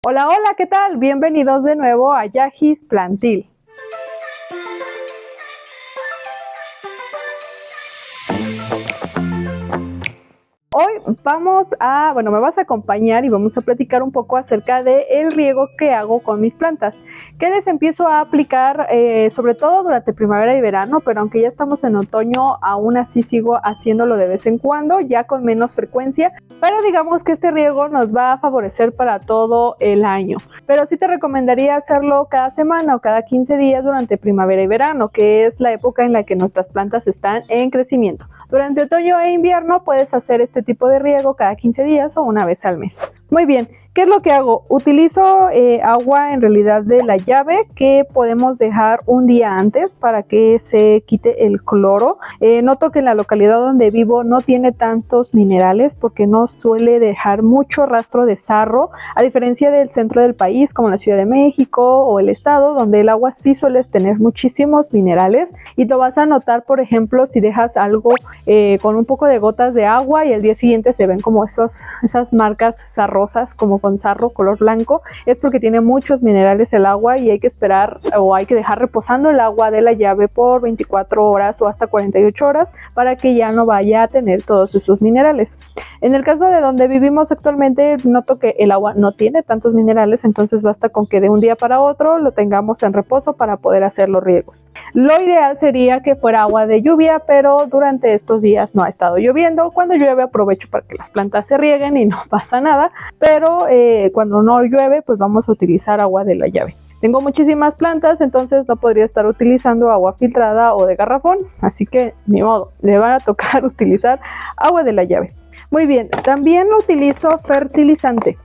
Hola, hola, ¿qué tal? Bienvenidos de nuevo a Yajis Plantil. Hoy me vas a acompañar y vamos a platicar un poco acerca del riego que hago con mis plantas, que les empiezo a aplicar sobre todo durante primavera y verano, pero aunque ya estamos en otoño, aún así sigo haciéndolo de vez en cuando, ya con menos frecuencia, pero digamos que este riego nos va a favorecer para todo el año. Pero sí te recomendaría hacerlo cada semana o cada 15 días durante primavera y verano, que es la época en la que nuestras plantas están en crecimiento. Durante otoño e invierno puedes hacer este tipo de riego cada 15 días o una vez al mes. Muy bien, ¿qué es lo que hago? Utilizo agua en realidad de la llave que podemos dejar un día antes para que se quite el cloro. Noto que en la localidad donde vivo no tiene tantos minerales porque no suele dejar mucho rastro de sarro, a diferencia del centro del país como la Ciudad de México o el estado, donde el agua sí suele tener muchísimos minerales, y lo vas a notar, por ejemplo, si dejas algo con un poco de gotas de agua y al día siguiente se ven como esas marcas sarrosas como con sarro color blanco, es porque tiene muchos minerales el agua y hay que esperar o hay que dejar reposando el agua de la llave por 24 horas o hasta 48 horas para que ya no vaya a tener todos esos minerales. En el caso de donde vivimos actualmente, noto que el agua no tiene tantos minerales, entonces basta con que de un día para otro lo tengamos en reposo para poder hacer los riegos. Lo ideal sería que fuera agua de lluvia, pero durante estos días no ha estado lloviendo. Cuando llueve aprovecho para que las plantas se rieguen y no pasa nada, pero cuando no llueve pues vamos a utilizar agua de la llave. Tengo muchísimas plantas, entonces no podría estar utilizando agua filtrada o de garrafón, así que ni modo, le va a tocar utilizar agua de la llave. Muy bien, también utilizo fertilizante.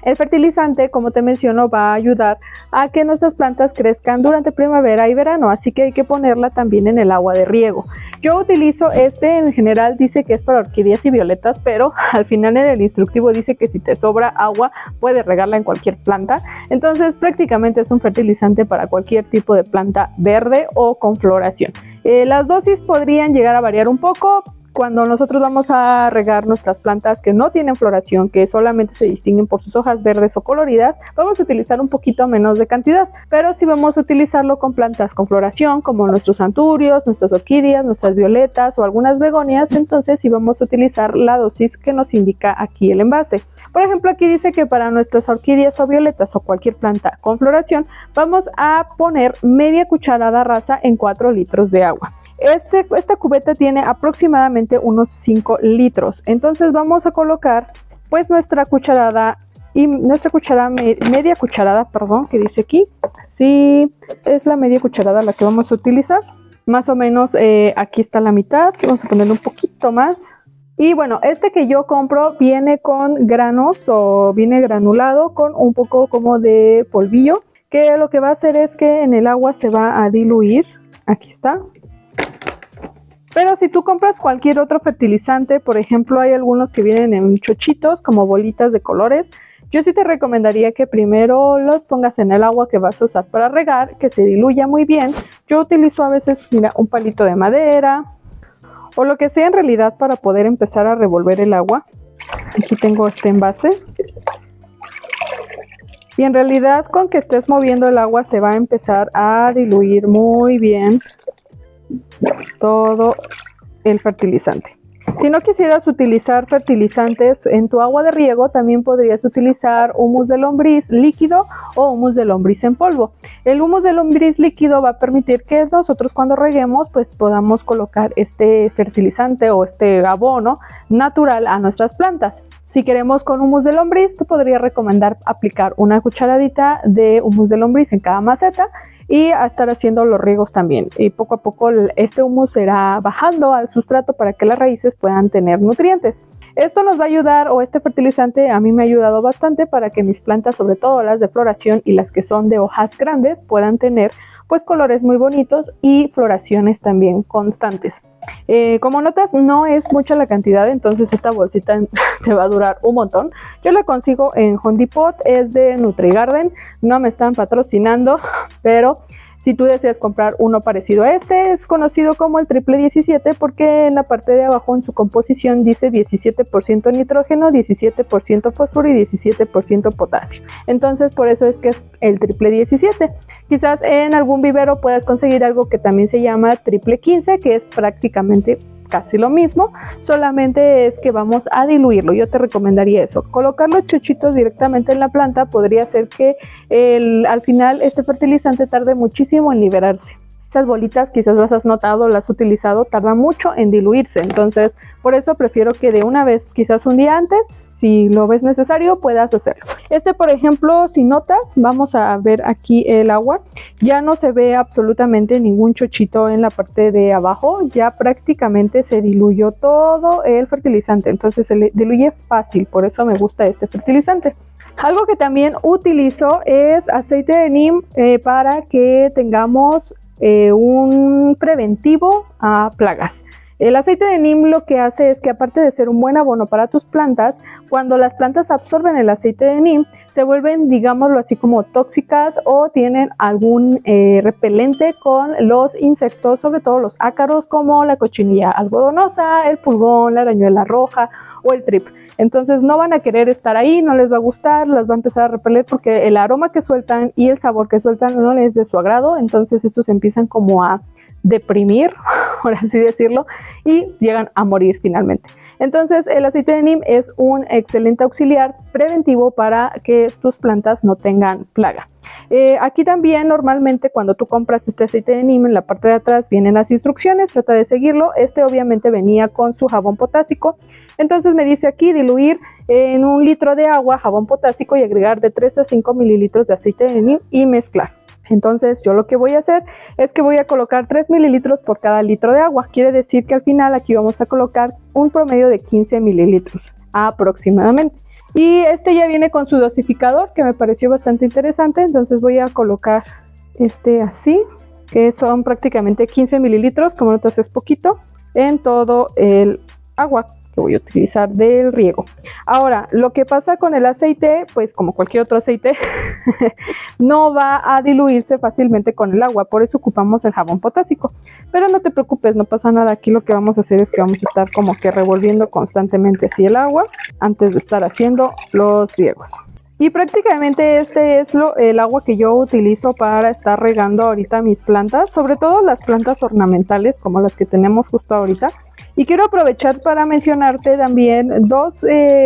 El fertilizante, como te menciono, va a ayudar a que nuestras plantas crezcan durante primavera y verano, así que hay que ponerla también en el agua de riego. Yo utilizo en general dice que es para orquídeas y violetas, pero al final en el instructivo dice que si te sobra agua puedes regarla en cualquier planta. Entonces prácticamente es un fertilizante para cualquier tipo de planta verde o con floración. Las dosis podrían llegar a variar un poco. Cuando nosotros vamos a regar nuestras plantas que no tienen floración, que solamente se distinguen por sus hojas verdes o coloridas, vamos a utilizar un poquito menos de cantidad. Pero si vamos a utilizarlo con plantas con floración, como nuestros anturios, nuestras orquídeas, nuestras violetas o algunas begonias, entonces sí vamos a utilizar la dosis que nos indica aquí el envase. Por ejemplo, aquí dice que para nuestras orquídeas o violetas o cualquier planta con floración, vamos a poner media cucharada rasa en 4 litros de agua. Esta cubeta tiene aproximadamente unos 5 litros, entonces vamos a colocar pues nuestra cucharada y media cucharada, que dice aquí, sí, es la media cucharada la que vamos a utilizar, más o menos aquí está la mitad, vamos a ponerle un poquito más. Y bueno, que yo compro viene con granos o viene granulado con un poco como de polvillo, que lo que va a hacer es que en el agua se va a diluir, aquí está. Pero si tú compras cualquier otro fertilizante, por ejemplo, hay algunos que vienen en chochitos, como bolitas de colores, yo sí te recomendaría que primero los pongas en el agua que vas a usar para regar, que se diluya muy bien. Yo utilizo a veces, mira, un palito de madera o lo que sea en realidad para poder empezar a revolver el agua. Aquí tengo este envase. Y en realidad con que estés moviendo el agua se va a empezar a diluir muy bien todo el fertilizante. Si no quisieras utilizar fertilizantes en tu agua de riego, también podrías utilizar humus de lombriz líquido o humus de lombriz en polvo. El humus de lombriz líquido va a permitir que nosotros cuando reguemos pues podamos colocar este fertilizante o este abono natural a nuestras plantas. Si queremos con humus de lombriz, te podría recomendar aplicar una cucharadita de humus de lombriz en cada maceta y a estar haciendo los riegos también, y poco a poco este humus irá bajando al sustrato para que las raíces puedan tener nutrientes. Esto nos va a ayudar, o este fertilizante a mí me ha ayudado bastante para que mis plantas, sobre todo las de floración y las que son de hojas grandes, puedan tener pues colores muy bonitos y floraciones también constantes. Como notas, no es mucha la cantidad, entonces esta bolsita te va a durar un montón. Yo la consigo en Home Depot, es de NutriGarden, no me están patrocinando, pero Si tú deseas comprar uno parecido a este, es conocido como el triple 17 porque en la parte de abajo en su composición dice 17% nitrógeno, 17% fósforo y 17% potasio. Entonces por eso es que es el triple 17. Quizás en algún vivero puedas conseguir algo que también se llama triple 15, que es prácticamente casi lo mismo, solamente es que vamos a diluirlo. Yo te recomendaría eso, colocar los chochitos directamente en la planta podría hacer que al final este fertilizante tarde muchísimo en liberarse. Estas bolitas quizás las has notado, las has utilizado, tarda mucho en diluirse, entonces por eso prefiero que de una vez, quizás un día antes, si lo ves necesario, puedas hacerlo. Por ejemplo, si notas, vamos a ver aquí el agua, ya no se ve absolutamente ningún chochito en la parte de abajo, ya prácticamente se diluyó todo el fertilizante, entonces se le diluye fácil, por eso me gusta este fertilizante. Algo que también utilizo es aceite de neem para que tengamos un preventivo a plagas. El aceite de neem lo que hace es que aparte de ser un buen abono para tus plantas, cuando las plantas absorben el aceite de neem, se vuelven, digámoslo así, como tóxicas o tienen algún repelente con los insectos, sobre todo los ácaros como la cochinilla algodonosa, el pulgón, la arañuela roja o el trip. Entonces no van a querer estar ahí, no les va a gustar, las va a empezar a repeler porque el aroma que sueltan y el sabor que sueltan no les es de su agrado, entonces estos empiezan como a deprimir, por así decirlo, y llegan a morir finalmente. Entonces el aceite de neem es un excelente auxiliar preventivo para que tus plantas no tengan plaga. Aquí también normalmente cuando tú compras este aceite de neem en la parte de atrás vienen las instrucciones, trata de seguirlo. Obviamente venía con su jabón potásico, entonces me dice aquí diluir en 1 litro de agua jabón potásico y agregar de 3 a 5 mililitros de aceite de neem y mezclar. Entonces yo lo que voy a hacer es que voy a colocar 3 mililitros por cada litro de agua. Quiere decir que al final aquí vamos a colocar un promedio de 15 mililitros aproximadamente. Y ya viene con su dosificador que me pareció bastante interesante. Entonces voy a colocar así, que son prácticamente 15 mililitros, como notas es poquito, en todo el agua que voy a utilizar del riego. Ahora, lo que pasa con el aceite, pues como cualquier otro aceite, no va a diluirse fácilmente con el agua, por eso ocupamos el jabón potásico. Pero no te preocupes, no pasa nada. Aquí lo que vamos a hacer es que vamos a estar como que revolviendo constantemente así el agua antes de estar haciendo los riegos. Y prácticamente es el agua que yo utilizo para estar regando ahorita mis plantas, sobre todo las plantas ornamentales como las que tenemos justo ahorita. Y quiero aprovechar para mencionarte también dos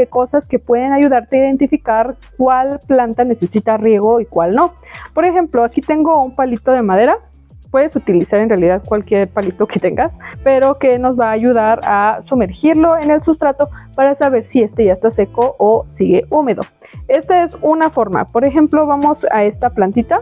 cosas que pueden ayudarte a identificar cuál planta necesita riego y cuál no. Por ejemplo, aquí tengo un palito de madera. Puedes utilizar en realidad cualquier palito que tengas, pero que nos va a ayudar a sumergirlo en el sustrato para saber si ya está seco o sigue húmedo. Esta es una forma. Por ejemplo, vamos a esta plantita.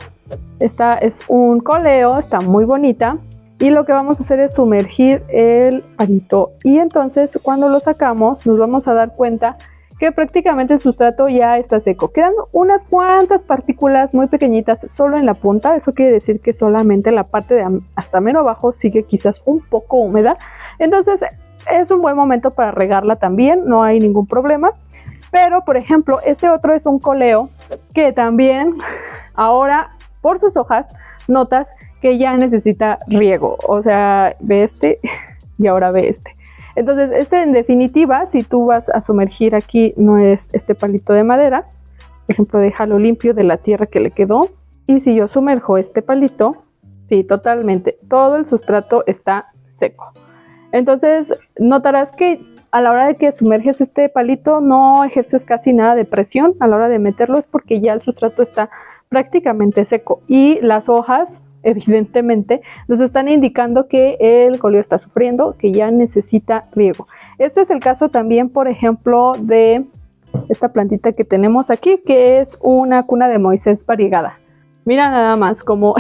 Esta es un coleo, está muy bonita. Y lo que vamos a hacer es sumergir el palito. Y entonces cuando lo sacamos nos vamos a dar cuenta que prácticamente el sustrato ya está seco. Quedan unas cuantas partículas muy pequeñitas solo en la punta. Eso quiere decir que solamente la parte de hasta menos abajo sigue quizás un poco húmeda. Entonces es un buen momento para regarla también, no hay ningún problema. Pero por ejemplo otro es un coleo que también ahora por sus hojas notas que ya necesita riego. O sea, ve y ahora ve Entonces, en definitiva, si tú vas a sumergir aquí, no es este palito de madera. Por ejemplo, déjalo limpio de la tierra que le quedó. Y si yo sumerjo este palito, sí, totalmente, todo el sustrato está seco. Entonces, notarás que a la hora de que sumerges este palito, no ejerces casi nada de presión a la hora de meterlo, es porque ya el sustrato está prácticamente seco. Y las hojas evidentemente nos están indicando que el coleo está sufriendo, que ya necesita riego. Este es el caso también, por ejemplo, de esta plantita que tenemos aquí, que es una cuna de Moisés variegada. Mira nada más cómo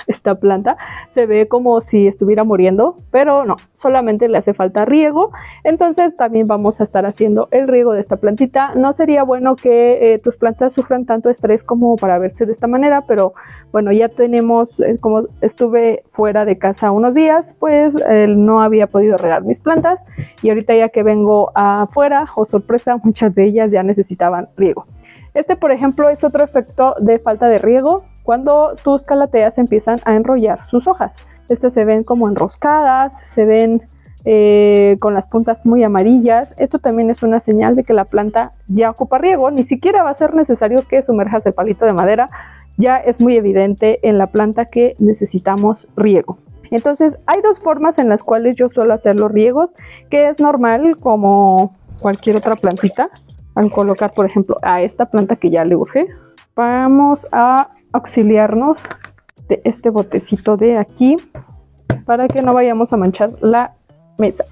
esta planta se ve como si estuviera muriendo, pero no, solamente le hace falta riego. Entonces también vamos a estar haciendo el riego de esta plantita. No sería bueno que tus plantas sufran tanto estrés como para verse de esta manera, pero bueno, ya tenemos, como estuve fuera de casa unos días, pues no había podido regar mis plantas y ahorita ya que vengo afuera, oh sorpresa, muchas de ellas ya necesitaban riego. Por ejemplo, es otro efecto de falta de riego. cuando tus calateas empiezan a enrollar sus hojas. Estas se ven como enroscadas, se ven con las puntas muy amarillas. Esto también es una señal de que la planta ya ocupa riego. Ni siquiera va a ser necesario que sumerjas el palito de madera, ya es muy evidente en la planta que necesitamos riego. Entonces hay dos formas en las cuales yo suelo hacer los riegos, que es normal como cualquier otra plantita. Al colocar, por ejemplo, a esta planta que ya le urge, vamos a auxiliarnos de este botecito de aquí para que no vayamos a manchar la mesa.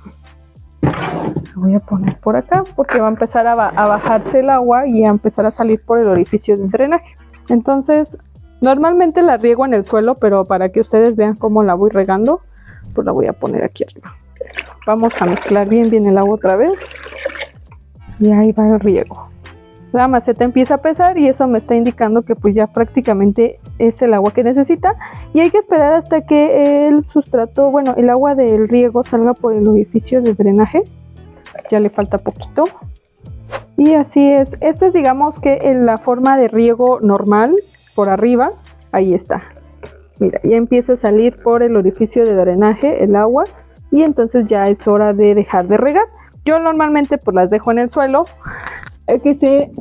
Lo voy a poner por acá porque va a empezar a bajarse el agua y a empezar a salir por el orificio de drenaje. Entonces, normalmente la riego en el suelo, pero para que ustedes vean cómo la voy regando, pues la voy a poner aquí arriba. Vamos a mezclar bien el agua otra vez. Y ahí va el riego. La maceta empieza a pesar y eso me está indicando que pues ya prácticamente es el agua que necesita, y hay que esperar hasta que el sustrato, bueno, el agua del riego salga por el orificio de drenaje. Ya le falta poquito. Y así es. Esta es, digamos que en la forma de riego normal, por arriba. Ahí está. Mira, ya empieza a salir por el orificio de drenaje el agua y entonces ya es hora de dejar de regar. Yo normalmente pues las dejo en el suelo, que se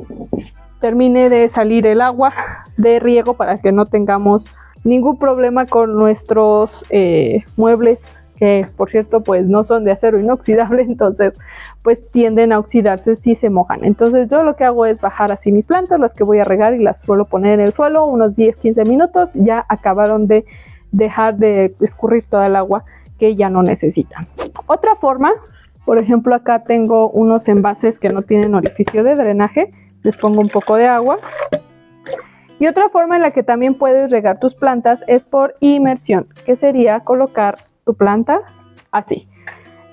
termine de salir el agua de riego para que no tengamos ningún problema con nuestros muebles, que por cierto pues no son de acero inoxidable, entonces pues tienden a oxidarse si se mojan. Entonces yo lo que hago es bajar así mis plantas, las que voy a regar, y las suelo poner en el suelo unos 10-15 minutos, ya acabaron de dejar de escurrir toda el agua que ya no necesitan. Otra forma, por ejemplo, acá tengo unos envases que no tienen orificio de drenaje, les pongo un poco de agua. Y otra forma en la que también puedes regar tus plantas es por inmersión, que sería colocar tu planta así.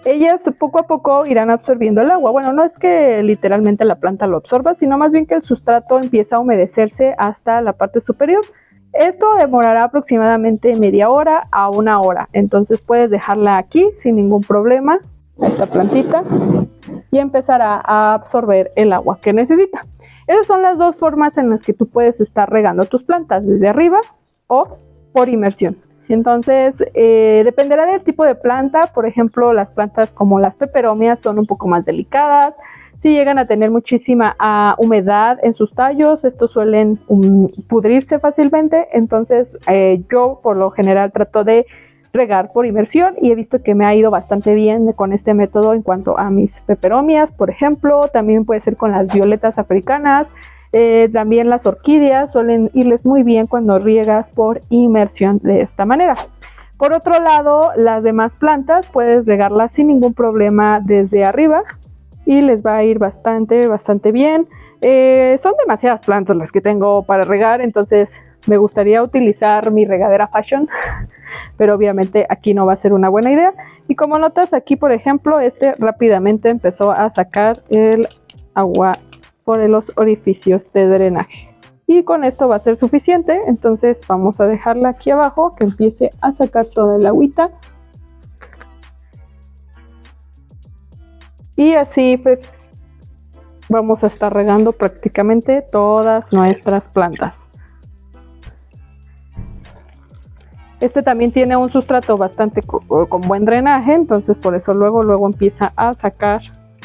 Ellas poco a poco irán absorbiendo el agua. Bueno, no es que literalmente la planta lo absorba, sino más bien que el sustrato empieza a humedecerse hasta la parte superior. Esto demorará aproximadamente media hora a una hora, entonces puedes dejarla aquí sin ningún problema, esta plantita, y empezar a absorber el agua que necesita. Esas son las dos formas en las que tú puedes estar regando tus plantas, desde arriba o por inmersión. Entonces dependerá del tipo de planta. Por ejemplo, las plantas como las peperomias son un poco más delicadas. Si llegan a tener muchísima humedad en sus tallos, estos suelen pudrirse fácilmente. Entonces yo por lo general trato de regar por inmersión y he visto que me ha ido bastante bien con este método en cuanto a mis peperomias, por ejemplo. También puede ser con las violetas africanas, también las orquídeas suelen irles muy bien cuando riegas por inmersión de esta manera. Por otro lado, las demás plantas puedes regarlas sin ningún problema desde arriba y les va a ir bastante bien. Son demasiadas plantas las que tengo para regar, entonces me gustaría utilizar mi regadera Fashion, pero obviamente aquí no va a ser una buena idea. Y como notas aquí, por ejemplo, rápidamente empezó a sacar el agua por los orificios de drenaje. Y con esto va a ser suficiente, entonces vamos a dejarla aquí abajo que empiece a sacar toda el agüita. Y así pues vamos a estar regando prácticamente todas nuestras plantas. Este también tiene un sustrato bastante con buen drenaje, entonces por eso luego empieza a sacar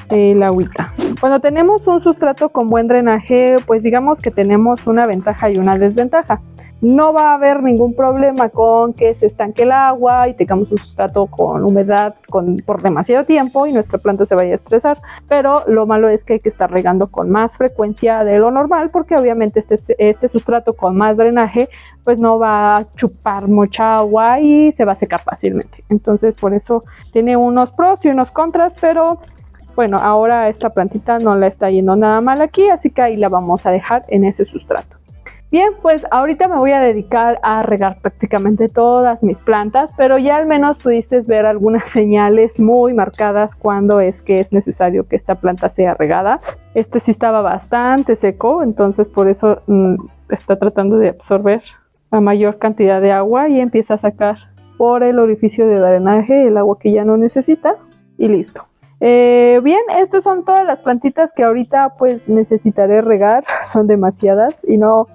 el agüita. Cuando tenemos un sustrato con buen drenaje, pues digamos que tenemos una ventaja y una desventaja. No va a haber ningún problema con que se estanque el agua y tengamos un sustrato con humedad por demasiado tiempo y nuestra planta se vaya a estresar, pero lo malo es que hay que estar regando con más frecuencia de lo normal, porque obviamente este sustrato con más drenaje pues no va a chupar mucha agua y se va a secar fácilmente. Entonces por eso tiene unos pros y unos contras, pero bueno, ahora esta plantita no la está yendo nada mal aquí, así que ahí la vamos a dejar en ese sustrato. Bien, pues ahorita me voy a dedicar a regar prácticamente todas mis plantas, pero ya al menos pudiste ver algunas señales muy marcadas cuando es que es necesario que esta planta sea regada. Este sí estaba bastante seco, entonces por eso está tratando de absorber la mayor cantidad de agua y empieza a sacar por el orificio de drenaje el agua que ya no necesita y listo. Bien, estas son todas las plantitas que ahorita pues necesitaré regar, son demasiadas y no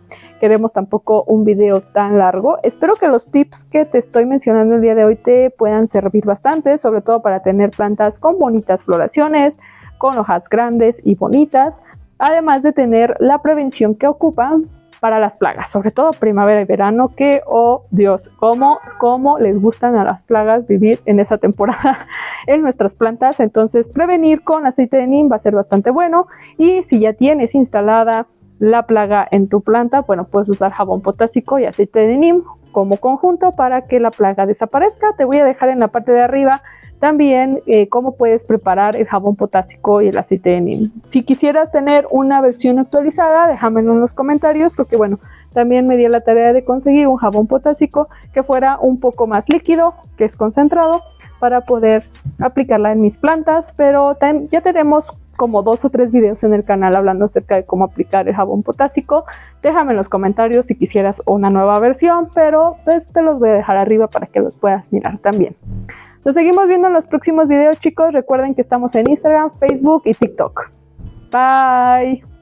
queremos tampoco un video tan largo. Espero que los tips que te estoy mencionando el día de hoy te puedan servir bastante, sobre todo para tener plantas con bonitas floraciones, con hojas grandes y bonitas, además de tener la prevención que ocupan para las plagas, sobre todo primavera y verano, que, oh Dios, cómo les gustan a las plagas vivir en esa temporada en nuestras plantas. Entonces, prevenir con aceite de neem va a ser bastante bueno. Y si ya tienes instalada la plaga en tu planta, bueno, puedes usar jabón potásico y aceite de neem como conjunto para que la plaga desaparezca. Te voy a dejar en la parte de arriba también cómo puedes preparar el jabón potásico y el aceite de neem. Si quisieras tener una versión actualizada, déjamelo en los comentarios, porque bueno, también me di la tarea de conseguir un jabón potásico que fuera un poco más líquido, que es concentrado, para poder aplicarla en mis plantas. Pero ya tenemos como 2 o 3 videos en el canal hablando acerca de cómo aplicar el jabón potásico. Déjame en los comentarios si quisieras una nueva versión, pero pues te los voy a dejar arriba para que los puedas mirar también. Nos seguimos viendo en los próximos videos, chicos. Recuerden que estamos en Instagram, Facebook y TikTok. Bye.